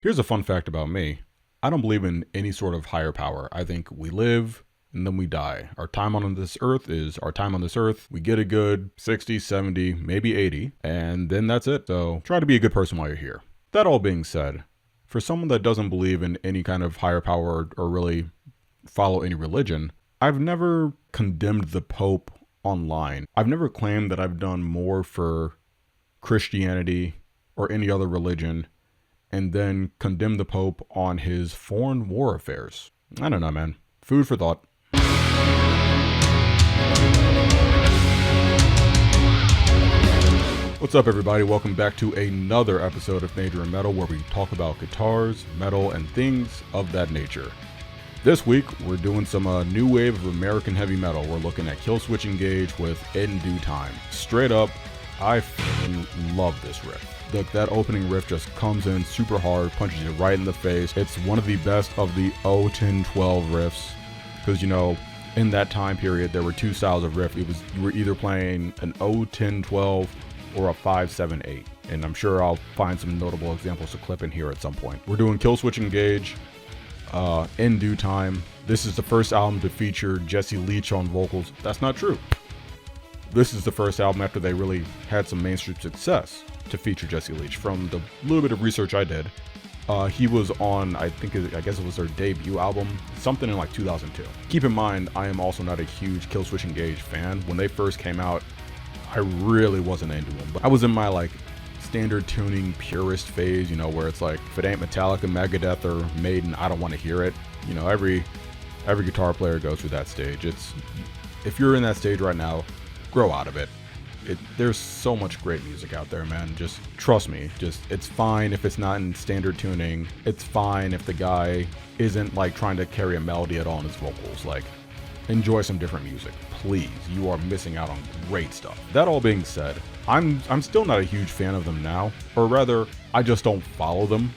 Here's a fun fact about me. I don't believe in any sort of higher power. I think we live and then we die. Our time on this earth is our time on this earth. We get a good 60, 70, maybe 80, and then that's it. So try to be a good person while you're here. That all being said, for someone that doesn't believe in any kind of higher power or really follow any religion, I've never condemned the Pope online. I've never claimed that I've done more for Christianity or any other religion and then condemn the Pope on his foreign war affairs. I don't know, man. Food for thought. What's up, everybody? Welcome back to another episode of Major in Metal, where we talk about guitars, metal, and things of that nature. This week, we're doing some new wave of American heavy metal. We're looking at Killswitch Engage with NWOAHM. Straight up, I f***ing love this riff. That opening riff just comes in super hard, punches you right in the face. It's one of the best of the 0-10-12 riffs, because, you know, in that time period, there were two styles of riff. You were either playing an 0-10-12 or a 5-7-8, and I'm sure I'll find some notable examples to clip in here at some point. We're doing Killswitch Engage, NWOAHM. This is the first album to feature Jesse Leach on vocals. That's not true. This is the first album after they really had some mainstream success to feature Jesse Leach. From the little bit of research I did, he was on, I guess it was their debut album, something in like 2002. Keep in mind, I am also not a huge Killswitch Engage fan. When they first came out, I really wasn't into them, but I was in my like standard tuning purist phase, you know, where it's like, if it ain't Metallica, Megadeth, or Maiden, I don't want to hear it. You know, every guitar player goes through that stage. If you're in that stage right now, grow out of it. There's so much great music out there, man. Just trust me. It's fine if it's not in standard tuning. It's fine if the guy isn't like trying to carry a melody at all in his vocals. Like, enjoy some different music, please. You are missing out on great stuff. That all being said, I'm still not a huge fan of them now, or rather, I just don't follow them.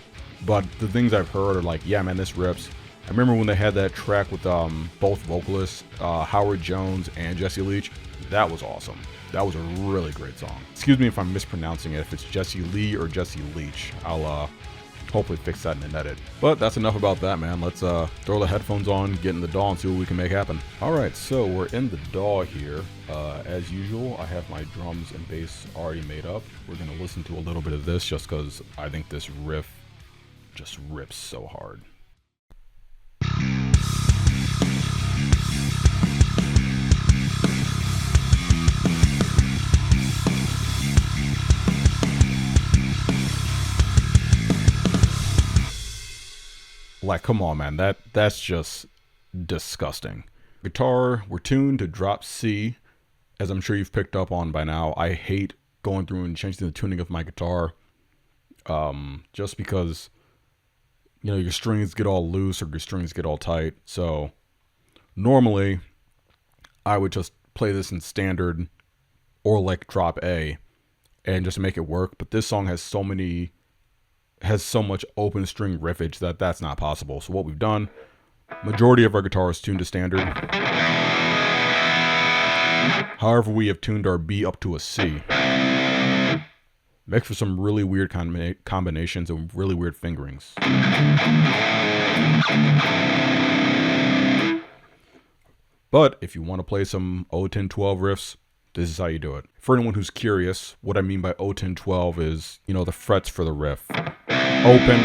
But the things I've heard are like, yeah, man, this rips. I remember when they had that track with both vocalists, Howard Jones and Jesse Leach. That was awesome. That was a really great song. Excuse me if I'm mispronouncing it, if it's Jesse Lee or Jesse Leach. I'll hopefully fix that in an edit. But that's enough about that, man. Let's throw the headphones on, get in the DAW, and see what we can make happen. Alright, so we're in the DAW here. As usual, I have my drums and bass already made up. We're going to listen to a little bit of this just because I think this riff just rips so hard. Like, come on, man, that's just disgusting. Guitar, we're tuned to drop C, as I'm sure you've picked up on by now. I hate going through and changing the tuning of my guitar, just because, you know, your strings get all loose or your strings get all tight. So normally I would just play this in standard or like drop A and just make it work. But this song has so much open string riffage that's not possible. So what we've done, majority of our guitar is tuned to standard. However, we have tuned our B up to a C. Makes for some really weird combinations and really weird fingerings. But if you want to play some 0-10-12 riffs, this is how you do it. For anyone who's curious, what I mean by 0-10-12 is, you know, the frets for the riff. Open,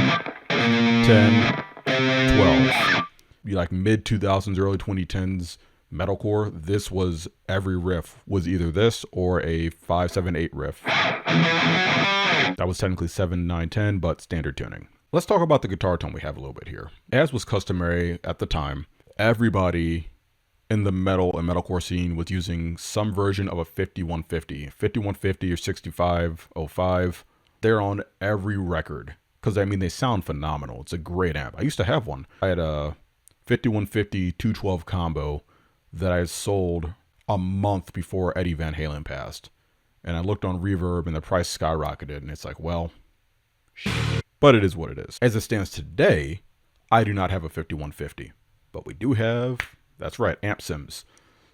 10, 12. You like mid-2000s, early 2010s metalcore, this was, every riff was either this or a 5-7-8 riff. That was technically 7-9-10, but standard tuning. Let's talk about the guitar tone we have a little bit here. As was customary at the time, everybody in the metal and metalcore scene was using some version of a 5150. 5150 or 6505. They're on every record. Because, I mean, they sound phenomenal. It's a great amp. I used to have one. I had a 5150 212 combo that I sold a month before Eddie Van Halen passed. And I looked on Reverb and the price skyrocketed. And it's like, well, shit. But it is what it is. As it stands today, I do not have a 5150. But we do have, that's right, amp sims.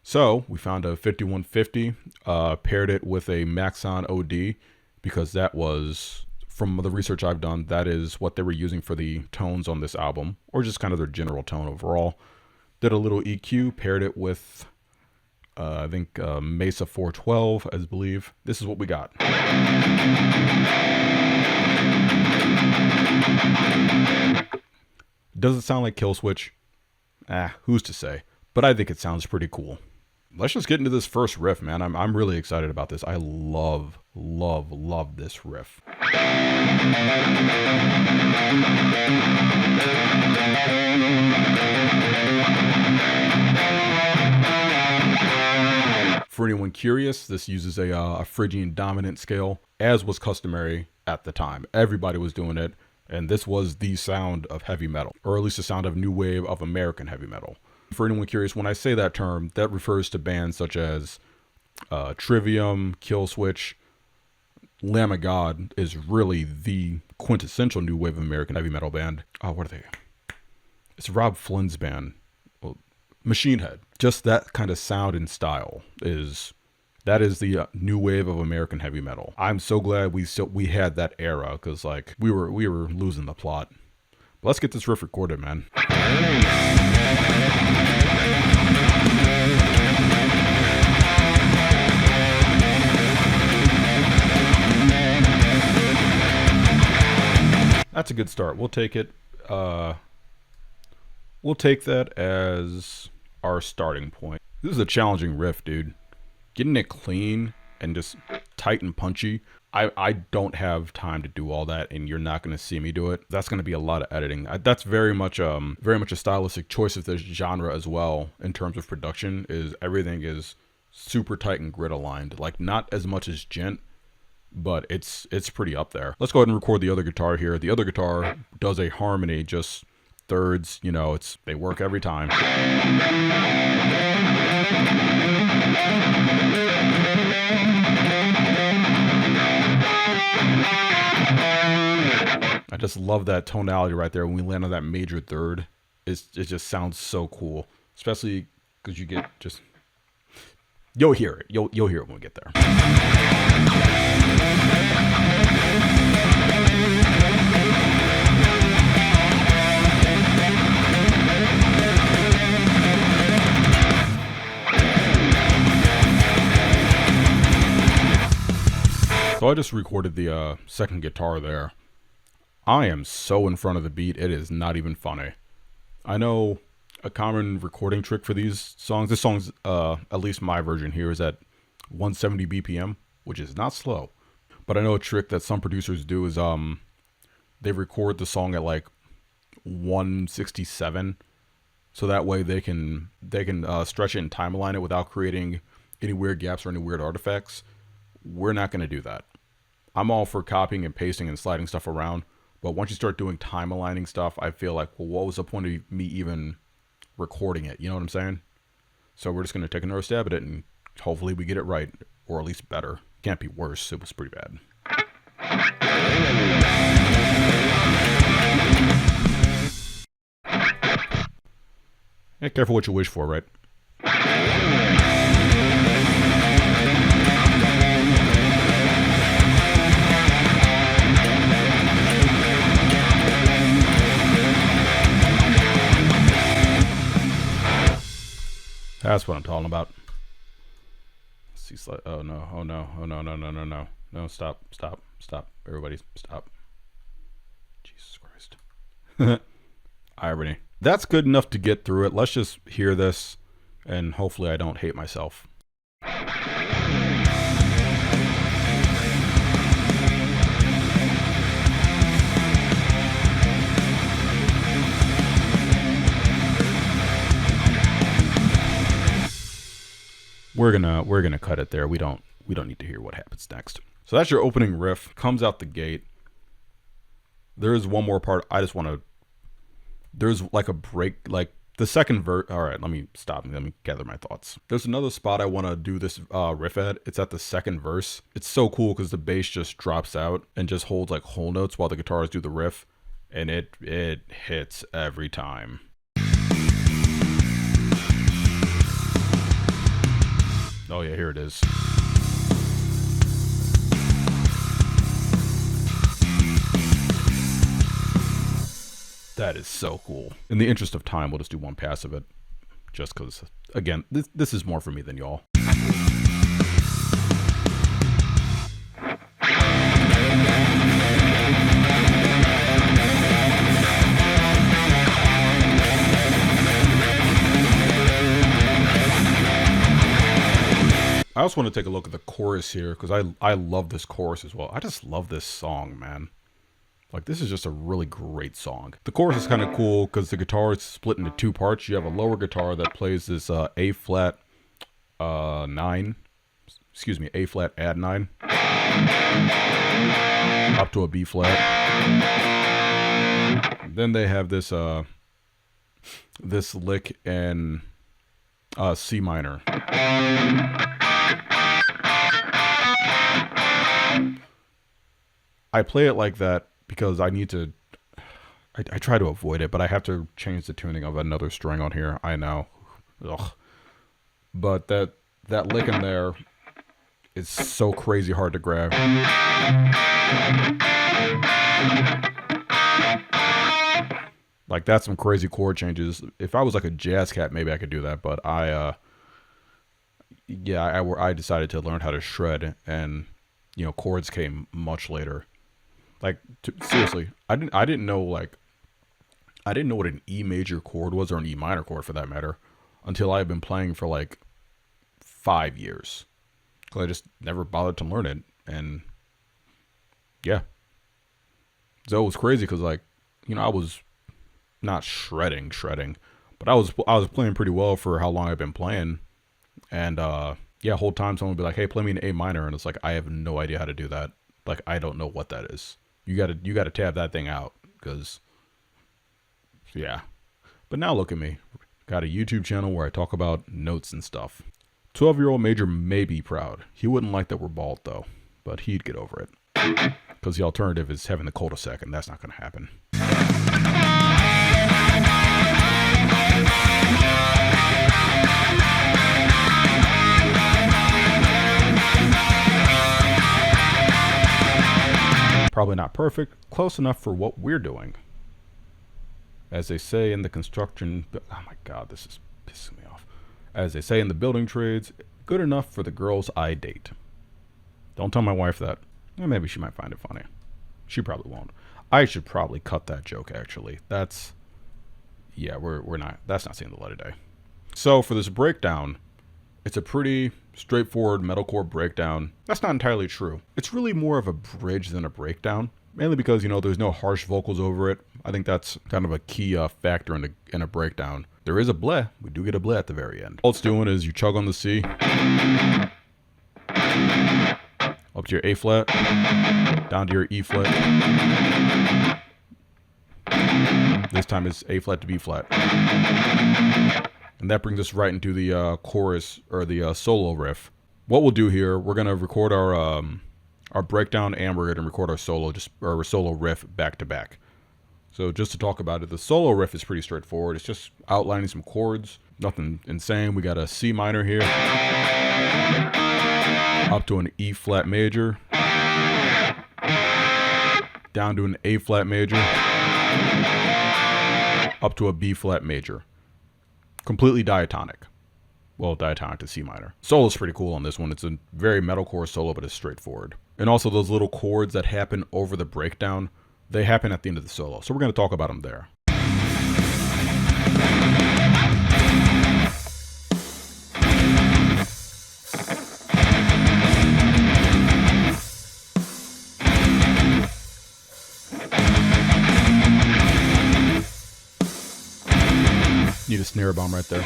So we found a 5150, paired it with a Maxon OD, because that was from the research I've done, that is what they were using for the tones on this album, or just kind of their general tone overall. Did a little EQ, paired it with, I think, Mesa 412, I believe. This is what we got. Does it sound like Killswitch? Who's to say? But I think it sounds pretty cool. Let's just get into this first riff, man. I'm really excited about this. I love this riff. For anyone curious, this uses a Phrygian dominant scale, as was customary at the time. Everybody was doing it, and this was the sound of heavy metal, or at least the sound of new wave of American heavy metal. For anyone curious, when I say that term, that refers to bands such as Trivium, Killswitch. Lamb of God is really the quintessential new wave of American heavy metal band. What are they? It's Rob Flynn's band. Well, Machine Head. Just that kind of sound and style is the new wave of American heavy metal. I'm so glad we had that era, because like we were losing the plot. But let's get this riff recorded, man. That's a good start. We'll take it. We'll take that as our starting point. This is a challenging riff, dude. Getting it clean and just tight and punchy. I don't have time to do all that, and you're not going to see me do it. That's going to be a lot of editing. That's very much a stylistic choice of this genre as well. In terms of production, is everything is super tight and grid aligned. Like, not as much as Gent, but it's pretty up there. Let's go ahead and record the other guitar here. The other guitar does a harmony, just thirds. You know, they work every time. I just love that tonality right there when we land on that major third. It just sounds so cool, especially because you get just, you'll hear it. You'll hear it when we get there. So I just recorded the second guitar there. I am so in front of the beat, it is not even funny. I know a common recording trick for these songs. This song's, at least my version here, is at 170 BPM, which is not slow. But I know a trick that some producers do is they record the song at like 167, so that way they can stretch it and time align it without creating any weird gaps or any weird artifacts. We're not going to do that. I'm all for copying and pasting and sliding stuff around, but once you start doing time aligning stuff, I feel like, well, what was the point of me even recording it? You know what I'm saying? So we're just going to take another stab at it, and hopefully we get it right, or at least better. Can't be worse. It was pretty bad. Yeah, careful what you wish for, right? That's what I'm talking about. Oh no, oh no, oh no, no, no, no, no. No, stop. Everybody stop. Jesus Christ. Irony. That's good enough to get through it. Let's just hear this, and hopefully I don't hate myself. We're gonna cut it there. We don't need to hear what happens next. So that's your opening riff. Comes out the gate. There is one more part. There's like a break, like the second verse. All right, let me stop. Let me gather my thoughts. There's another spot I want to do this riff at. It's at the second verse. It's so cool because the bass just drops out and just holds like whole notes while the guitars do the riff, and it hits every time. Oh yeah, here it is. That is so cool. In the interest of time, we'll just do one pass of it. Just because, again, this is more for me than y'all. I also want to take a look at the chorus here because I love this chorus as well. I just love this song, man. Like, this is just a really great song. The chorus is kind of cool because the guitar is split into two parts. You have a lower guitar that plays this A flat 9. Excuse me, A flat add 9. Up to a B flat. Then they have this this lick in C minor. I play it like that because I need to, I try to avoid it, but I have to change the tuning of another string on here. I know. Ugh. But that lick in there is so crazy hard to grab. Like, that's some crazy chord changes. If I was like a jazz cat, maybe I could do that, but I decided to learn how to shred, and, you know, chords came much later. Like, seriously, I didn't know what an E major chord was, or an E minor chord for that matter, until I had been playing for like 5 years. Because I just never bothered to learn it, and yeah. So it was crazy because, like, you know, I was not shredding, but I was playing pretty well for how long I've been playing, and yeah, whole time someone would be like, "Hey, play me an A minor," and it's like, I have no idea how to do that. Like, I don't know what that is. You gotta tab that thing out, because yeah. But now look at me, got a YouTube channel where I talk about notes and stuff. 12-year-old Major may be proud. He wouldn't like that we're bald though, but he'd get over it, because the alternative is having the cul-de-sac, and that's not gonna happen. Probably not perfect, close enough for what we're doing. As they say in the construction, oh my god, this is pissing me off. As they say in the building trades, good enough for the girls I date. Don't tell my wife that. Well, maybe she might find it funny. She probably won't. I should probably cut that joke, actually. That's, yeah, that's not seeing the light of day. So for this breakdown, it's a pretty straightforward metalcore breakdown. That's not entirely true. It's really more of a bridge than a breakdown, mainly because, you know, there's no harsh vocals over it. I think that's kind of a key factor in a breakdown. There is a bleh. We do get a bleh at the very end. All it's doing is you chug on the C, up to your A flat, down to your E flat. This time it's A flat to B flat. And that brings us right into the chorus, or the solo riff. What we'll do here, we're gonna record our breakdown, and we're gonna record our solo riff back to back. So just to talk about it, the solo riff is pretty straightforward. It's just outlining some chords, nothing insane. We got a C minor here, up to an E flat major, down to an A flat major, up to a B flat major. Completely diatonic. Well, diatonic to C minor. Solo's pretty cool on this one. It's a very metalcore solo, but it's straightforward. And also those little chords that happen over the breakdown, they happen at the end of the solo. So we're going to talk about them there. Need a snare bomb right there.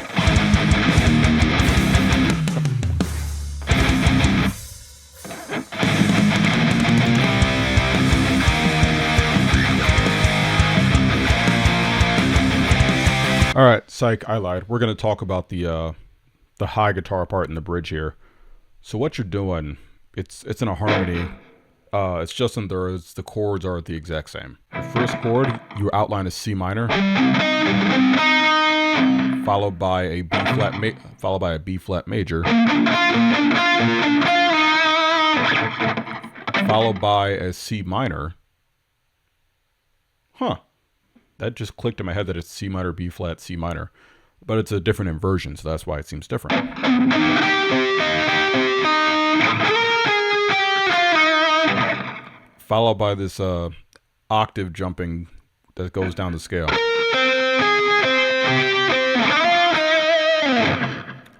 All right, psych, I lied. We're going to talk about the high guitar part in the bridge here. So what you're doing, it's in a harmony. It's just in thirds. The chords are the exact same. The first chord, you outline a C minor, followed by a B flat major, followed by a C minor. Huh. that just clicked in my head that it's C minor, B flat, C minor. But it's a different inversion, so that's why it seems different. Followed by this octave jumping that goes down the scale.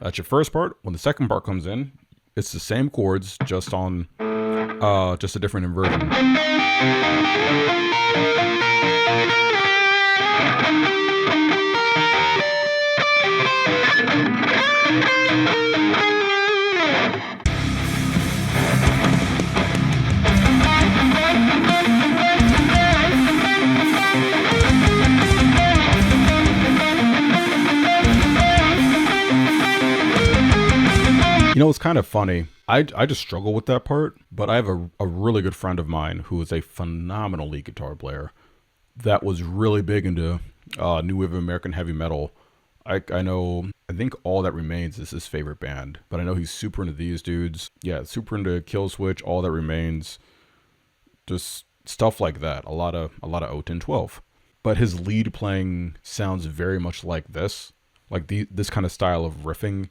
That's your first part. When the second part comes in, it's the same chords, just on just a different inversion. You know, it's kind of funny. I just struggle with that part, but I have a really good friend of mine who is a phenomenal lead guitar player that was really big into new wave of American heavy metal. I think All That Remains is his favorite band, but I know he's super into these dudes. Yeah, super into Killswitch, All That Remains, just stuff like that. A lot of O1012. But his lead playing sounds very much like this this kind of style of riffing.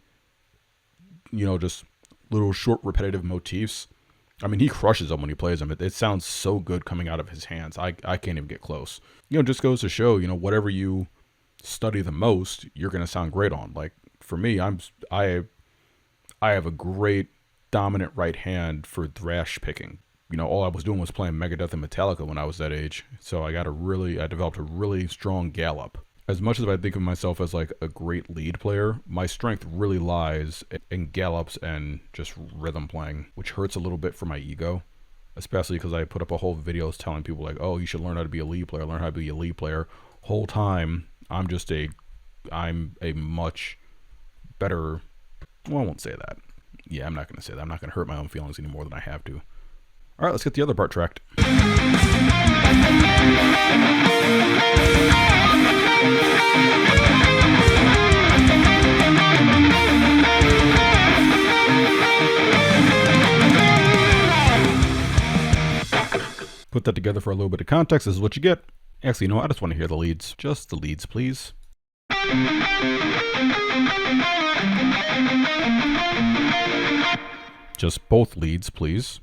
You know, just little short repetitive motifs. I mean, he crushes them when he plays them. It sounds so good coming out of his hands. I can't even get close. You know, just goes to show, you know, whatever you study the most, you're going to sound great on. Like for me, I have a great dominant right hand for thrash picking. You know, all I was doing was playing Megadeth and Metallica when I was that age. So I developed a really strong gallop. As much as I think of myself as like a great lead player, my strength really lies in gallops and just rhythm playing, which hurts a little bit for my ego, especially because I put up a whole videos telling people like, oh, you should learn how to be a lead player, learn how to be a lead player. Whole time, I'm a much better, well, I won't say that. Yeah, I'm not going to say that. I'm not going to hurt my own feelings any more than I have to. All right, let's get the other part tracked. Put that together for a little bit of context. This is what you get. Actually, you know what? I just want to hear the leads. Just the leads, please. Just both leads, please.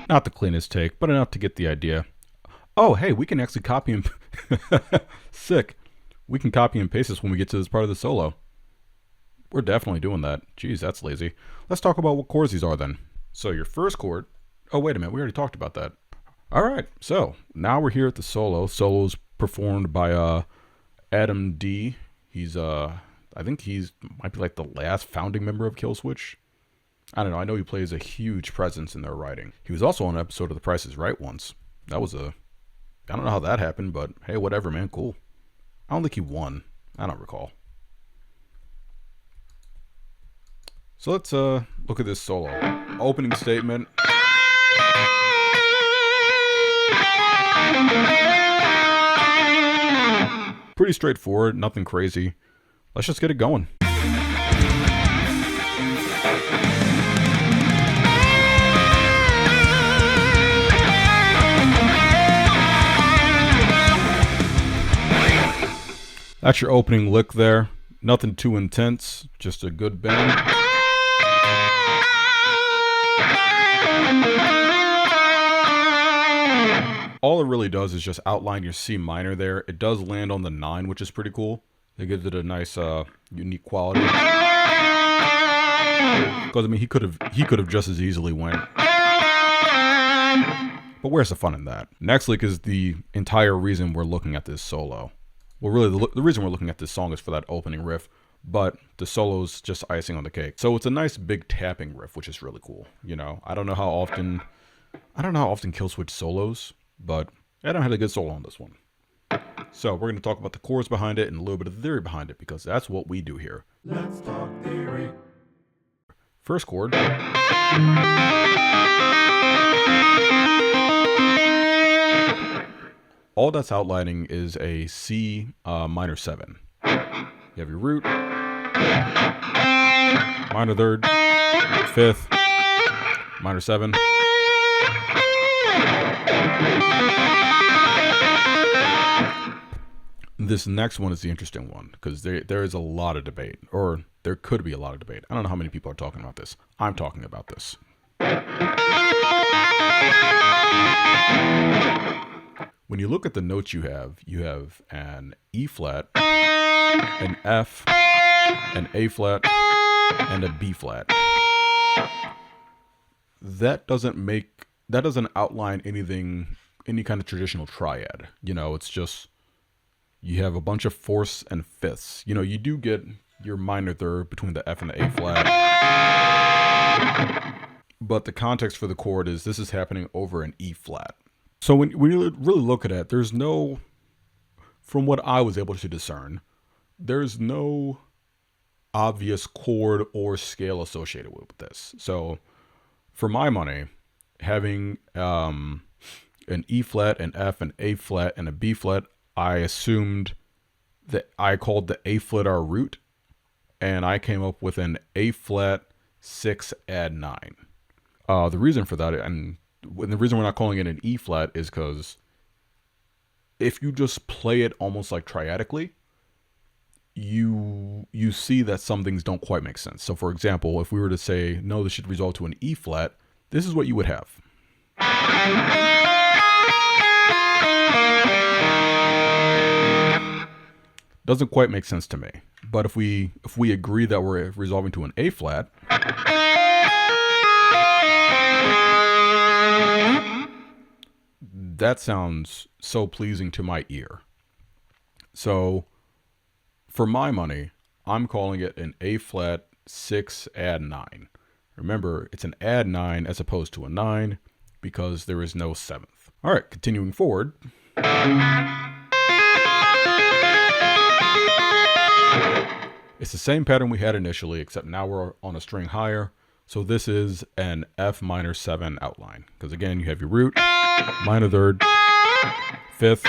Not the cleanest take, but enough to get the idea. Oh, hey, we can actually copy and... Sick. We can copy and paste this when we get to this part of the solo. We're definitely doing that. Jeez, that's lazy. Let's talk about what chords these are then. So your first chord... Oh, wait a minute. We already talked about that. All right. So now we're here at the solo. Solo's performed by Adam D. He's, I think might be like the last founding member of Killswitch. I don't know. I know he plays a huge presence in their writing. He was also on an episode of The Price is Right once. That was I don't know how that happened, but hey, whatever, man. Cool. I don't think he won. I don't recall. So let's look at this solo. Opening statement. Pretty straightforward, nothing crazy. Let's just get it going. That's your opening lick there. Nothing too intense, just a good bend. All it really does is just outline your C minor there. It does land on the 9, which is pretty cool. It gives it a nice, unique quality. Because I mean, he could have just as easily went. But where's the fun in that? Next lick is the entire reason we're looking at this solo. Well, really, the reason we're looking at this song is for that opening riff, but the solo's just icing on the cake. So it's a nice big tapping riff, which is really cool. You know, I don't know how often Killswitch solos, but I don't have a good solo on this one. So we're going to talk about the chords behind it and a little bit of the theory behind it, because that's what we do here. Let's talk theory. First chord. all that's outlining is a C minor 7. You have your root, minor third, fifth, minor 7. This next one is the interesting one because there is a lot of debate, or there could be a lot of debate. I don't know how many people are talking about this. I'm talking about this. When you look at the notes you have an E flat, an F, an A flat, and a B flat. That doesn't outline any kind of traditional triad. You know, it's just, you have a bunch of fourths and fifths. You know, you do get your minor third between the F and the A flat. But the context for the chord is this is happening over an E flat. So when you really look at it, there's no, from what I was able to discern, there's no obvious chord or scale associated with this. So for my money, having an E flat, an F, an A flat, and a B flat, I assumed that I called the A flat our root, and I came up with an A flat 6 add 9. The reason for that, and the reason we're not calling it an E flat, is because if you just play it almost like triadically, you see that some things don't quite make sense. So for example, if we were to say, no, this should resolve to an E flat, this is what you would have. Doesn't quite make sense to me. But if we agree that we're resolving to an A flat, that sounds so pleasing to my ear. So for my money, I'm calling it an A flat 6 add 9. Remember, it's an add 9 as opposed to a 9 because there is no 7th. All right, continuing forward. It's the same pattern we had initially, except now we're on a string higher. So this is an F minor 7 outline. Because again, you have your root, minor third, fifth,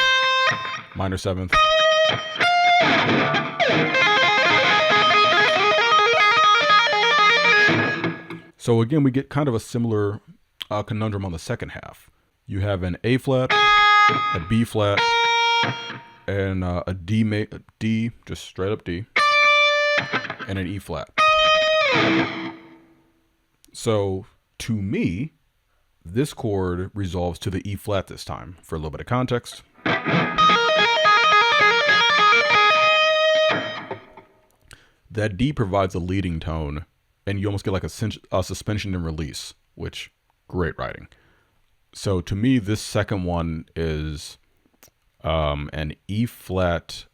minor 7th. So again, we get kind of a similar conundrum on the second half. You have an A flat, a B flat, and a D, just straight up D, and an E flat. So to me, this chord resolves to the E flat this time. For a little bit of context, that D provides a leading tone, and you almost get like a suspension and release, which, great writing. So to me, this second one is an E flat.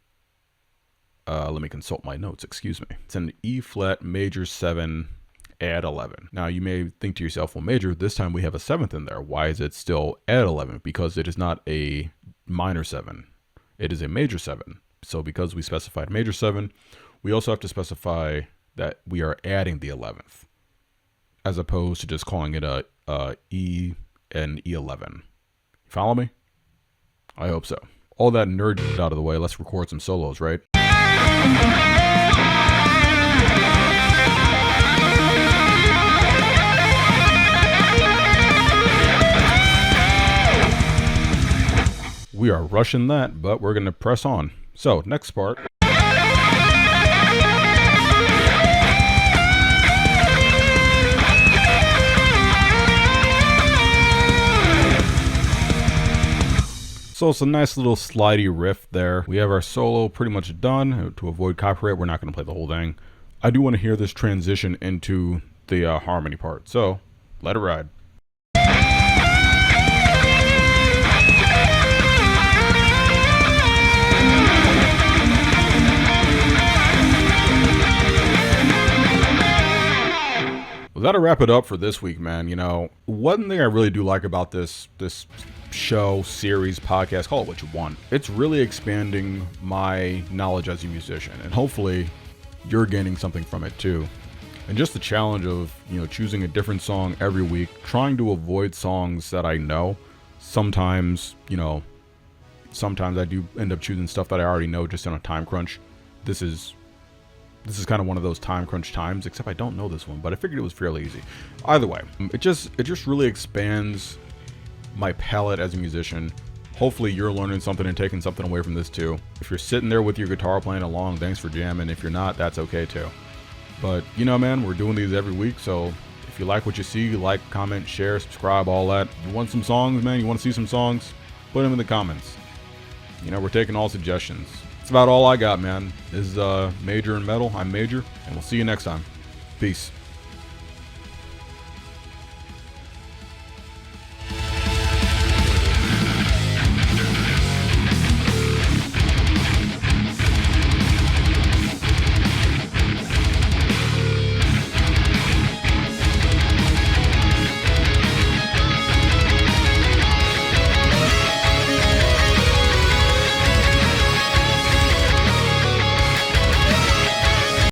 Let me consult my notes, excuse me. It's an E flat major 7 add 11. Now you may think to yourself, well, major, this time we have a 7th in there. Why is it still add 11? Because it is not a minor 7. It is a major 7. So because we specified major 7, we also have to specify that we are adding the 11th, as opposed to just calling it a E and E11. You follow me? I hope so. All that nerd out of the way, let's record some solos, right? We are rushing that, but we're going to press on. So, next part. So it's a nice little slidey riff there. We have our solo pretty much done. To avoid copyright, we're not going to play the whole thing. I do want to hear this transition into the harmony part. So let it ride. Well, that'll wrap it up for this week, man. You know, one thing I really do like about this show, series, podcast, call it what you want. It's really expanding my knowledge as a musician, and hopefully you're gaining something from it too. And just the challenge of, you know, choosing a different song every week, trying to avoid songs that I know. Sometimes, you know, sometimes I do end up choosing stuff that I already know just on a time crunch. This is kind of one of those time crunch times, except I don't know this one, but I figured it was fairly easy. Either way, it just really expands my palette as a musician. Hopefully you're learning something and taking something away from this too. If you're sitting there with your guitar playing along, thanks for jamming. If you're not, that's okay too. But you know, man, we're doing these every week, so if you like what you see, like, comment, share, subscribe, all that. You want some songs, man? You want to see some songs? Put them in the comments. You know, we're taking all suggestions. That's about all I got, man. This is Major and Metal. I'm Major, and we'll see you next time. Peace.